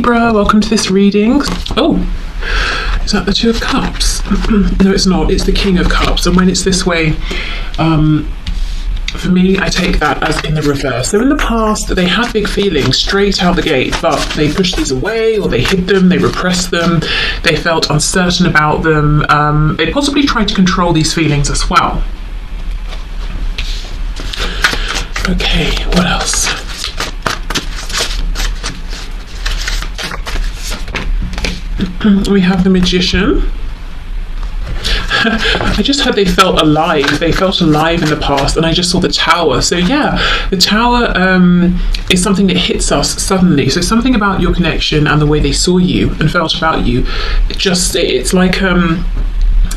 Libra, welcome to this reading. Oh, is that the Two of Cups? No, it's not, it's the King of Cups. And when it's this way, for me, I take that as in the reverse. So in the past, they had big feelings straight out the gate, but they pushed these away, or they hid them, they repressed them, they felt uncertain about them. They possibly tried to control these feelings as well. Okay, what else? We have the Magician. I just heard they felt alive. They felt alive in the past, and I just saw the Tower. So yeah, the Tower is something that hits us suddenly. So something about your connection and the way they saw you and felt about you. It's like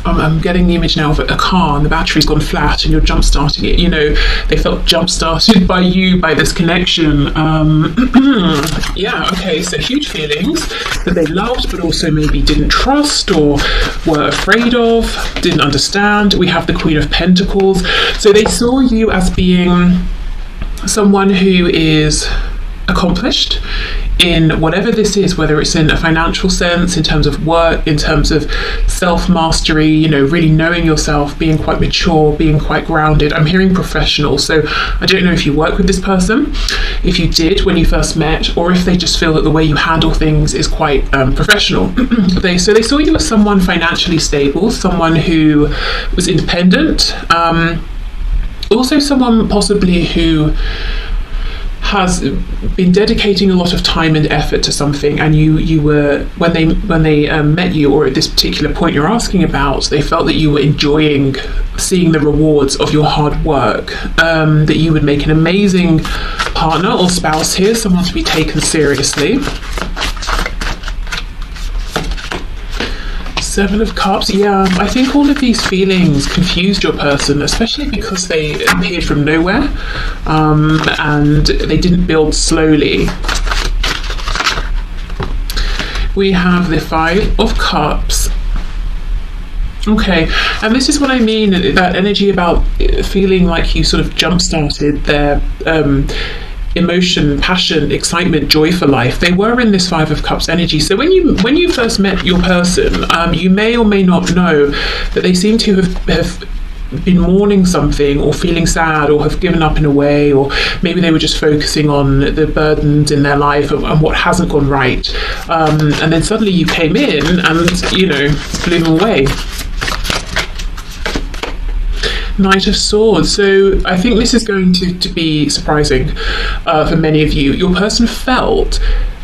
I'm getting the image now of a car and the battery's gone flat and you're jump starting it. You know, they felt jump started by you, by this connection. Yeah, okay, so huge feelings that they loved but also maybe didn't trust or were afraid of, didn't understand. We have the Queen of Pentacles. So they saw you as being someone who is accomplished in whatever this is, whether it's in a financial sense, in terms of work, in terms of self-mastery, you know, really knowing yourself, being quite mature, being quite grounded. I'm hearing professional, so I don't know if you work with this person, if you did when you first met, or if they just feel that the way you handle things is quite professional. They saw you as someone financially stable, someone who was independent, also someone possibly who has been dedicating a lot of time and effort to something, and you were, when they met you, or at this particular point you're asking about, they felt that you were enjoying seeing the rewards of your hard work, that you would make an amazing partner or spouse here, someone to be taken seriously. Seven of Cups. Yeah, I think all of these feelings confused your person, especially because they appeared from nowhere, and they didn't build slowly. We have the Five of Cups. Okay, and this is what I mean, that energy about feeling like you sort of jump-started their emotion, passion, excitement, joy for life. They were in this Five of Cups energy. So when you first met your person, you may or may not know that they seem to have been mourning something, or feeling sad, or have given up in a way, or maybe they were just focusing on the burdens in their life and what hasn't gone right. And then suddenly you came in and, you know, blew them away. Knight of Swords. So I think this is going to be surprising for many of you. Your person felt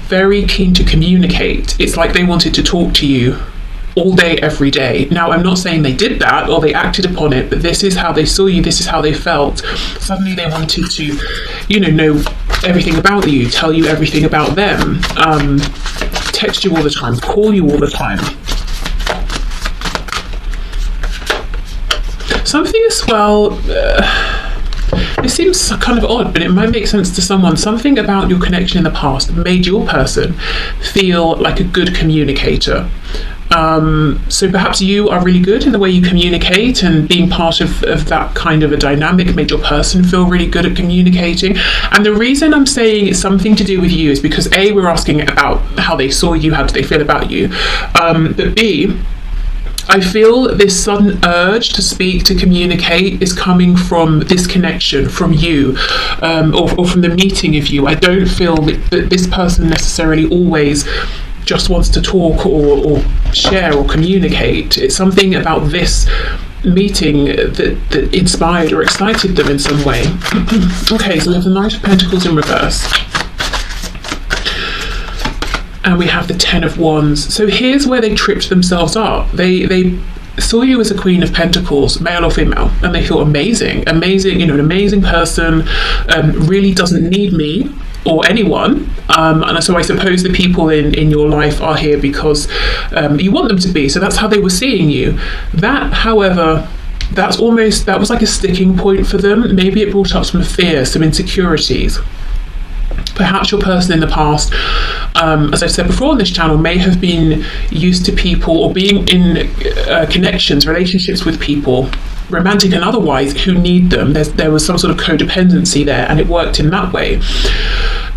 very keen to communicate. It's like they wanted to talk to you all day, every day. Now, I'm not saying they did that or they acted upon it, but this is how they saw you, this is how they felt. Suddenly they wanted to, you know everything about you, tell you everything about them, text you all the time, call you all the time. Something as well, it seems kind of odd, but it might make sense to someone. Something about your connection in the past made your person feel like a good communicator. So perhaps you are really good in the way you communicate, and being part of that kind of a dynamic made your person feel really good at communicating. And the reason I'm saying it's something to do with you is because A, we're asking about how they saw you, how did they feel about you, but B, I feel this sudden urge to speak, to communicate, is coming from this connection, from you, or from the meeting of you. I don't feel that this person necessarily always just wants to talk or share or communicate. It's something about this meeting that inspired or excited them in some way. Okay, so we have the Knight of Pentacles in reverse. And we have the Ten of Wands. So here's where they tripped themselves up. They saw you as a Queen of Pentacles, male or female, and they thought amazing, you know, an amazing person, really doesn't need me or anyone. And so I suppose the people in your life are here because you want them to be. So that's how they were seeing you. That, however, that was like a sticking point for them. Maybe it brought up some fear, some insecurities. Perhaps your person in the past, as I've said before on this channel, may have been used to people or being in connections, relationships with people, romantic and otherwise, who need them. There was some sort of codependency there, and it worked in that way.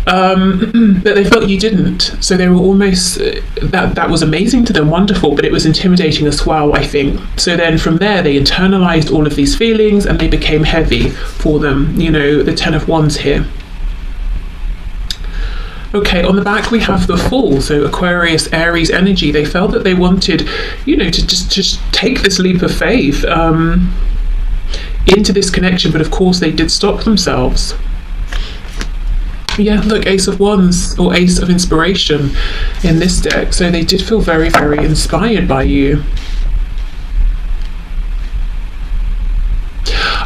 But they felt you didn't. So they were almost, that was amazing to them, wonderful, but it was intimidating as well, I think. So then from there, they internalized all of these feelings and they became heavy for them, you know, the 10 of Wands here. Okay, on the back we have the Fool, so Aquarius, Aries energy. They felt that they wanted, you know, to just take this leap of faith into this connection, but of course they did stop themselves. Yeah, look, Ace of Wands or Ace of Inspiration in this deck. So they did feel very, very inspired by you.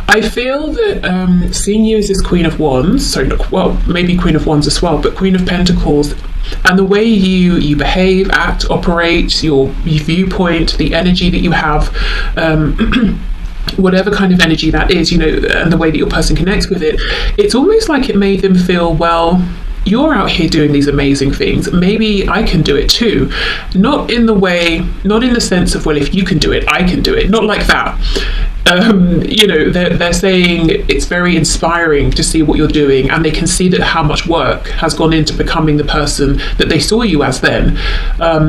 I feel that seeing you as this Queen of Wands, so look, well, maybe Queen of Wands as well, but Queen of Pentacles, and the way you behave, act, operate, your viewpoint, the energy that you have, whatever kind of energy that is, you know, and the way that your person connects with it, it's almost like it made them feel, well, you're out here doing these amazing things, maybe I can do it too. Not in the sense of, well, if you can do it, I can do it, not like that. You know, they're saying it's very inspiring to see what you're doing, and they can see that how much work has gone into becoming the person that they saw you as then.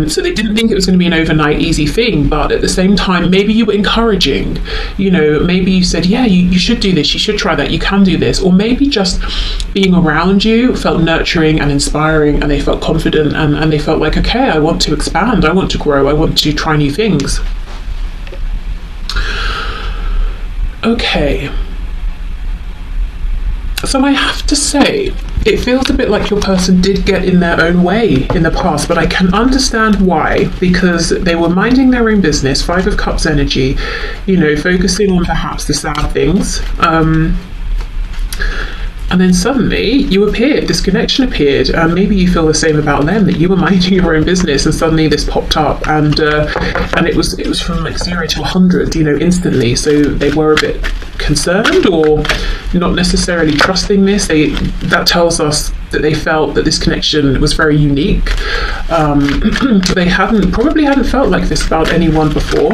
So they didn't think it was going to be an overnight easy thing, but at the same time, maybe you were encouraging, you know, maybe you said, yeah, you should do this, you should try that, you can do this, or maybe just being around you felt nurturing and inspiring, and they felt confident, and they felt like, okay, I want to expand, I want to grow, I want to try new things. Okay, so I have to say, it feels a bit like your person did get in their own way in the past, but I can understand why, because they were minding their own business, 5 of Cups energy, you know, focusing on perhaps the sad things, and then suddenly you appeared, this connection appeared, and maybe you feel the same about them, that you were minding your own business and suddenly this popped up, and it was from like 0 to 100, you know, instantly. So they were a bit concerned or not necessarily trusting this. That tells us that they felt that this connection was very unique. They probably hadn't felt like this about anyone before.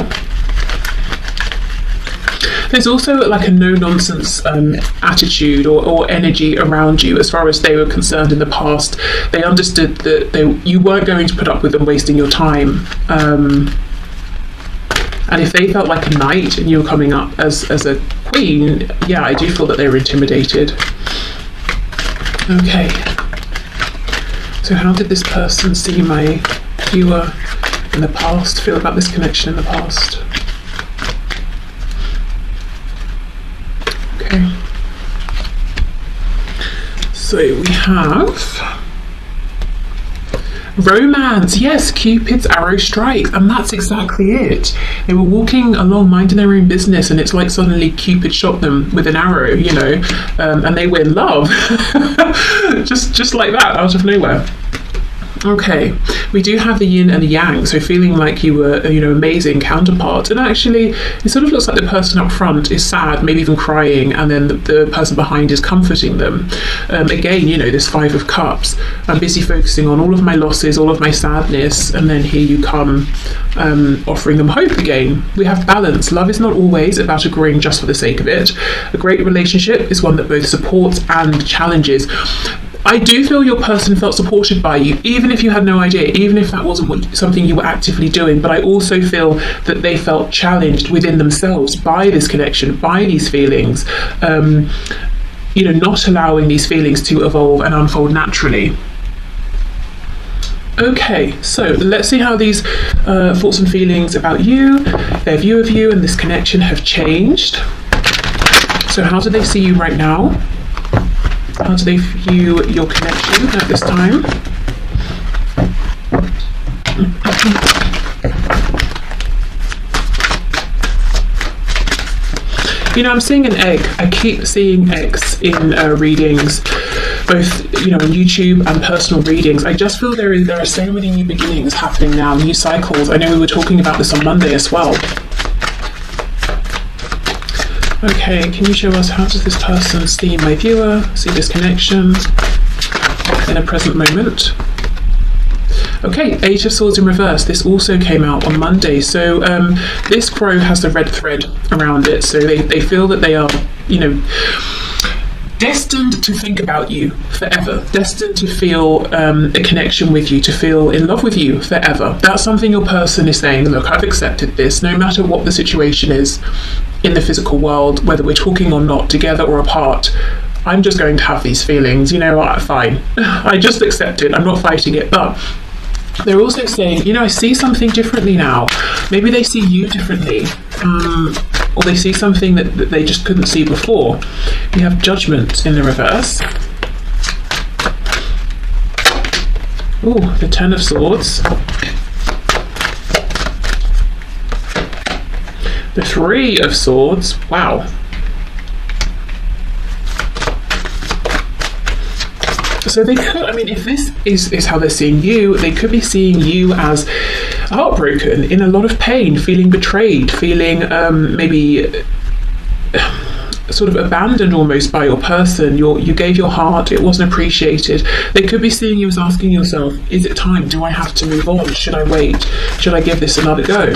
There's also like a no-nonsense attitude or energy around you as far as they were concerned in the past. They understood that you weren't going to put up with them wasting your time. And if they felt like a knight and you were coming up as a queen, yeah, I do feel that they were intimidated. Okay. So how did this person see my viewer in the past, feel about this connection in the past? Okay. So we have romance. Yes, Cupid's arrow strikes, and that's exactly it. They were walking along minding their own business, and it's like suddenly Cupid shot them with an arrow, you know, and they were in love. just like that, out of nowhere. Okay, we do have the yin and the yang, so feeling like you were, you know, amazing counterpart, and actually it sort of looks like the person up front is sad, maybe even crying, and then the person behind is comforting them. Again, you know, this 5 of Cups, I'm busy focusing on all of my losses, all of my sadness, and then here you come offering them hope again. We have balance. Love is not always about agreeing just for the sake of it. A great relationship is one that both supports and challenges. I do feel your person felt supported by you, even if you had no idea, even if that wasn't something you were actively doing. But I also feel that they felt challenged within themselves by this connection, by these feelings, you know, not allowing these feelings to evolve and unfold naturally. Okay, so let's see how these thoughts and feelings about you, their view of you and this connection have changed. So how do they see you right now? How do they view your connection at this time? You know, I'm seeing an egg. I keep seeing eggs in readings, both, you know, on YouTube and personal readings. I just feel there are so many new beginnings happening now, new cycles. I know we were talking about this on Monday as well. Okay, can you show us, how does this person see my viewer, see this connection in a present moment? Okay, 8 of Swords in reverse. This also came out on Monday. So this crow has the red thread around it. So they feel that they are, you know, destined to think about you forever, destined to feel a connection with you, to feel in love with you forever. That's something your person is saying, look, I've accepted this, no matter what the situation is in the physical world, whether we're talking or not, together or apart, I'm just going to have these feelings, fine. I just accept it, I'm not fighting it. But they're also saying, I see something differently now. Maybe they see you differently, or they see something that they just couldn't see before. We have Judgment in the reverse. Ooh, the Ten of Swords. The Three of Swords. Wow. So they could, if this is how they're seeing you, they could be seeing you as heartbroken, in a lot of pain, feeling betrayed, feeling maybe sort of abandoned almost by your person. You gave your heart, it wasn't appreciated. They could be seeing you as asking yourself, is it time? Do I have to move on? Should I wait? Should I give this another go?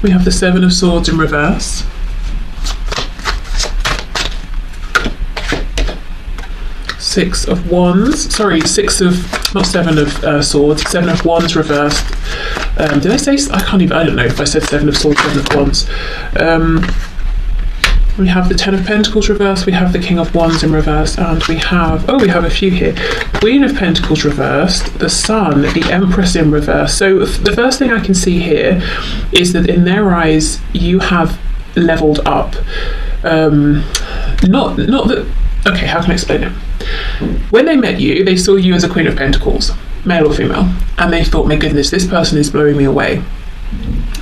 We have the Seven of Swords in reverse. Six of Wands, not Seven of Swords, Seven of Wands reversed. Did I say, I don't know if I said Seven of Swords, Seven of Wands. We have the Ten of Pentacles reversed, we have the King of Wands in reverse, and we have a few here. Queen of Pentacles reversed, the Sun, the Empress in reverse. So the first thing I can see here is that in their eyes, you have leveled up. Not that, okay, how can I explain it? When they met you, they saw you as a Queen of Pentacles, male or female, and they thought, my goodness, this person is blowing me away.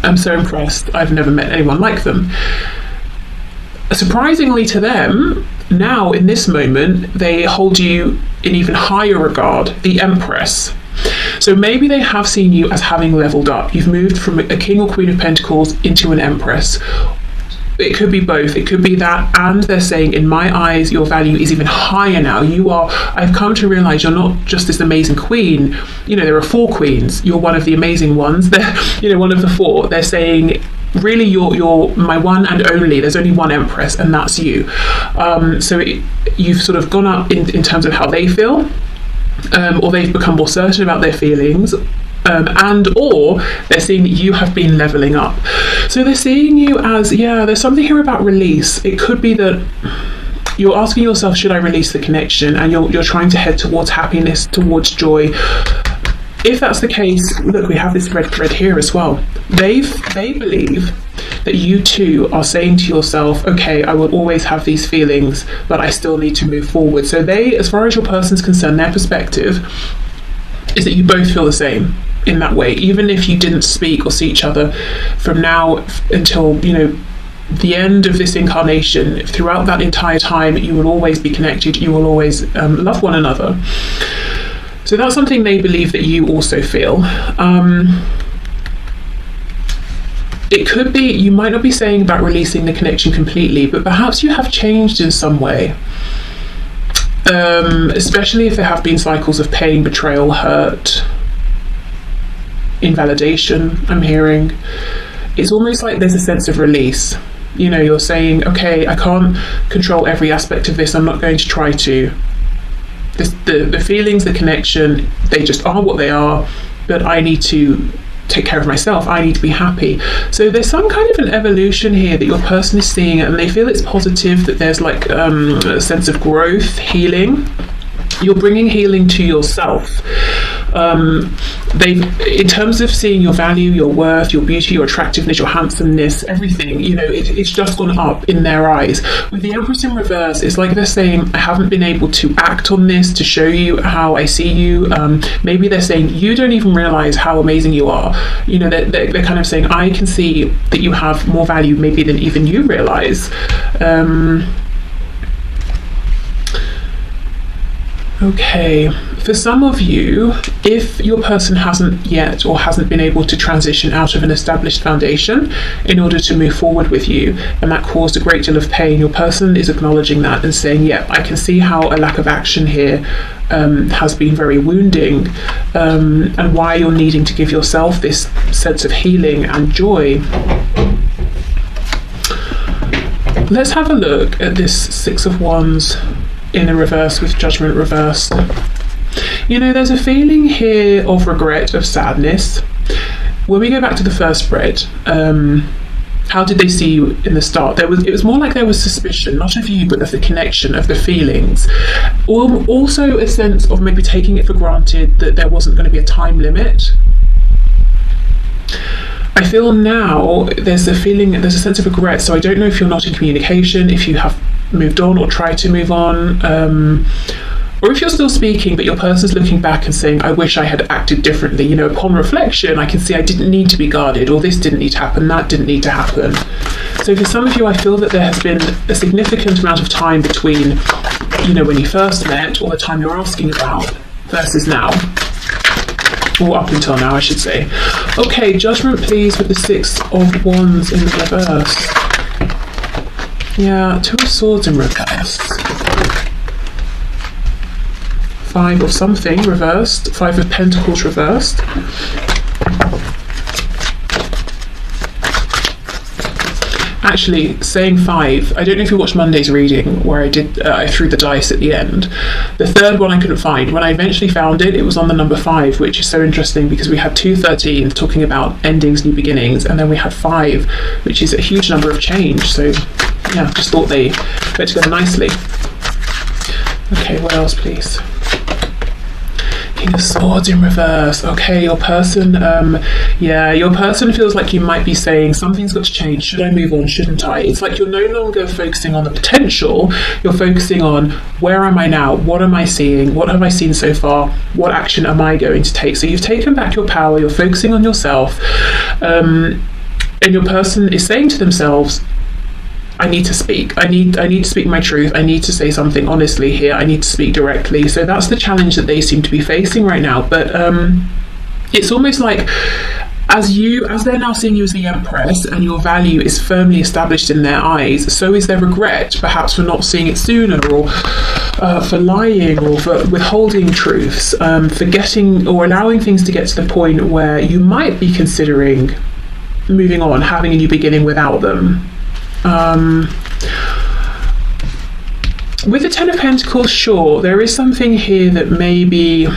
I'm so impressed. I've never met anyone like them. Surprisingly to them, now in this moment, they hold you in even higher regard, the Empress. So maybe they have seen you as having leveled up. You've moved from a King or Queen of Pentacles into an Empress. It could be both. It could be that, and they're saying, in my eyes, your value is even higher now. I've come to realize you're not just this amazing queen. There are 4 queens. You're one of the amazing ones. They're, one of the 4. They're saying, really, you're my one and only. There's only one Empress, and that's you. You've sort of gone up in terms of how they feel, or they've become more certain about their feelings. Or they're seeing that you have been leveling up. So they're seeing you as, there's something here about release. It could be that you're asking yourself, should I release the connection? And you're trying to head towards happiness, towards joy. If that's the case, look, we have this red thread here as well. They believe that you too are saying to yourself, okay, I will always have these feelings, but I still need to move forward. So they, as far as your person's concerned, their perspective is that you both feel the same in that way, even if you didn't speak or see each other from now until the end of this incarnation. Throughout that entire time, you will always be connected, you will always love one another. So that's something they believe that you also feel. It could be, you might not be saying about releasing the connection completely, but perhaps you have changed in some way. Especially if there have been cycles of pain, betrayal, hurt, invalidation, I'm hearing. It's almost like there's a sense of release. You're saying, okay, I can't control every aspect of this, I'm not going to try to. The feelings, the connection, they just are what they are, but I need to take care of myself, I need to be happy. So there's some kind of an evolution here that your person is seeing, and they feel it's positive, that there's like a sense of growth, healing. You're bringing healing to yourself. In terms of seeing your value, your worth, your beauty, your attractiveness, your handsomeness, everything, it's just gone up in their eyes. With the Empress in reverse, it's like they're saying, I haven't been able to act on this to show you how I see you. Maybe they're saying, you don't even realize how amazing you are. They're kind of saying, I can see that you have more value maybe than even you realize. Okay, for some of you, if your person hasn't yet or hasn't been able to transition out of an established foundation in order to move forward with you, and that caused a great deal of pain, your person is acknowledging that and saying, yeah, I can see how a lack of action here has been very wounding, and why you're needing to give yourself this sense of healing and joy. Let's have a look at this Six of Wands in a reverse with Judgment reversed. You know, there's a feeling here of regret, of sadness. When we go back to the first spread, how did they see you in the start? It was more like there was suspicion, not of you, but of the connection, of the feelings. Also a sense of maybe taking it for granted that there wasn't going to be a time limit. I feel now there's a sense of regret, so I don't know if you're not in communication, if you have moved on or tried to move on, or if you're still speaking but your person's looking back and saying, I wish I had acted differently. You know, upon reflection I can see I didn't need to be guarded, or this didn't need to happen, that didn't need to happen. So for some of you, I feel that there has been a significant amount of time between, you know, when you first met or the time you're asking about versus now. Or up until now, I should say. Okay, Judgment please with the Six of Wands in the reverse. Yeah, Two of Swords in reverse. Five of something reversed. Five of Pentacles reversed. Actually, saying five, I don't know if you watched Monday's reading where I threw the dice at the end. The third one I couldn't find. When I eventually found it, it was on the number 5, which is so interesting because we had 2 13s talking about endings, new beginnings, and then we had 5, which is a huge number of change. So yeah, just thought they went together nicely. Okay, what else please? King of Swords in reverse. Okay, your person, your person feels like you might be saying something's got to change. Should I move on? Shouldn't I? It's like you're no longer focusing on the potential. You're focusing on where am I now? What am I seeing? What have I seen so far? What action am I going to take? So you've taken back your power. You're focusing on yourself, and your person is saying to themselves, I need to speak. I need to speak my truth. I need to say something honestly here. I need to speak directly. So that's the challenge that they seem to be facing right now. But it's almost like as they're now seeing you as the Empress and your value is firmly established in their eyes, so is their regret, perhaps for not seeing it sooner, or for lying, or for withholding truths, forgetting or allowing things to get to the point where you might be considering moving on, having a new beginning without them. With the Ten of Pentacles, sure, there is something here that maybe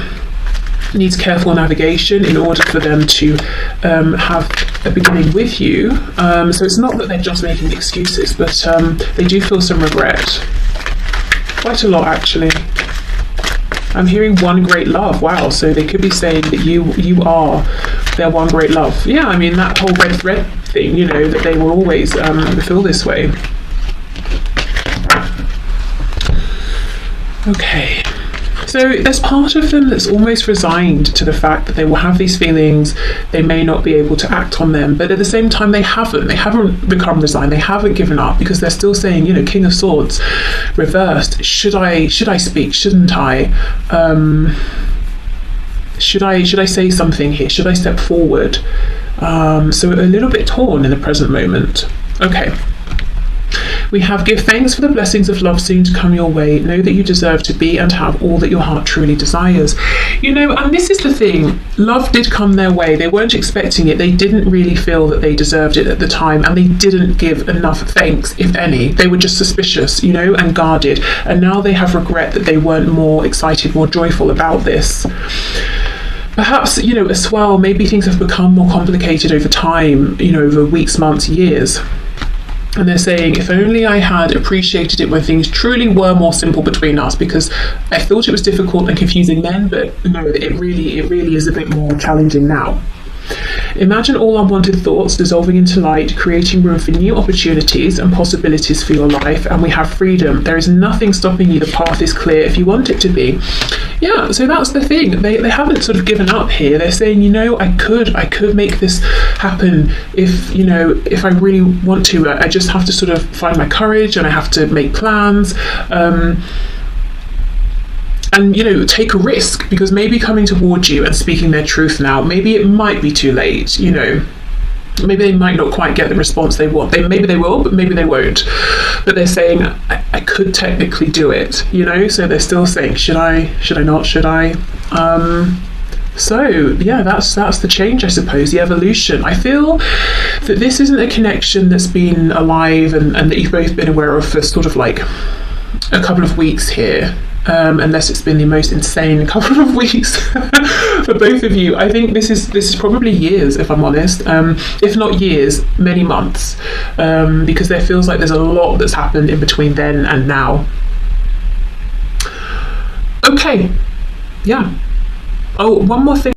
needs careful navigation in order for them to have a beginning with you. So it's not that they're just making excuses, but they do feel some regret. Quite a lot, actually. I'm hearing one great love. Wow, so they could be saying that you are their one great love. Yeah, I mean, that whole red thread thing, you know, that they will always feel this way. Okay. So there's part of them that's almost resigned to the fact that they will have these feelings, they may not be able to act on them, but at the same time they haven't become resigned, they haven't given up, because they're still saying, you know, King of Swords reversed, should I speak, shouldn't I? Should I say something here? Should I step forward? So a little bit torn in the present moment. Okay. We have give thanks for the blessings of love soon to come your way. Know that you deserve to be and have all that your heart truly desires. You know, and this is the thing. Love did come their way. They weren't expecting it. They didn't really feel that they deserved it at the time, and they didn't give enough thanks, if any. They were just suspicious, you know, and guarded. And now they have regret that they weren't more excited, more joyful about this. Perhaps, you know, as well, maybe things have become more complicated over time, you know, over weeks, months, years. And they're saying, if only I had appreciated it when things truly were more simple between us, because I thought it was difficult and confusing then, but no, it really is a bit more challenging now. Imagine all unwanted thoughts dissolving into light, creating room for new opportunities and possibilities for your life, and we have freedom. There is nothing stopping you. The path is clear if you want it to be. Yeah, so that's the thing. They haven't sort of given up here. They're saying, you know, I could make this happen if, you know, if I really want to. I just have to sort of find my courage, and I have to make plans. And, you know, take a risk, because maybe coming towards you and speaking their truth now, maybe it might be too late, you know. Maybe they might not quite get the response they want. Maybe they will, but maybe they won't. But they're saying, I could technically do it, you know. So they're still saying, should I not, should I? So yeah, that's the change, I suppose, the evolution. I feel that this isn't a connection that's been alive and that you've both been aware of for sort of like a couple of weeks here, unless it's been the most insane couple of weeks for both of you. I think this is probably years, if I'm honest, if not years, many months, because there feels like there's a lot that's happened in between then and now. Okay, yeah. Oh, one more thing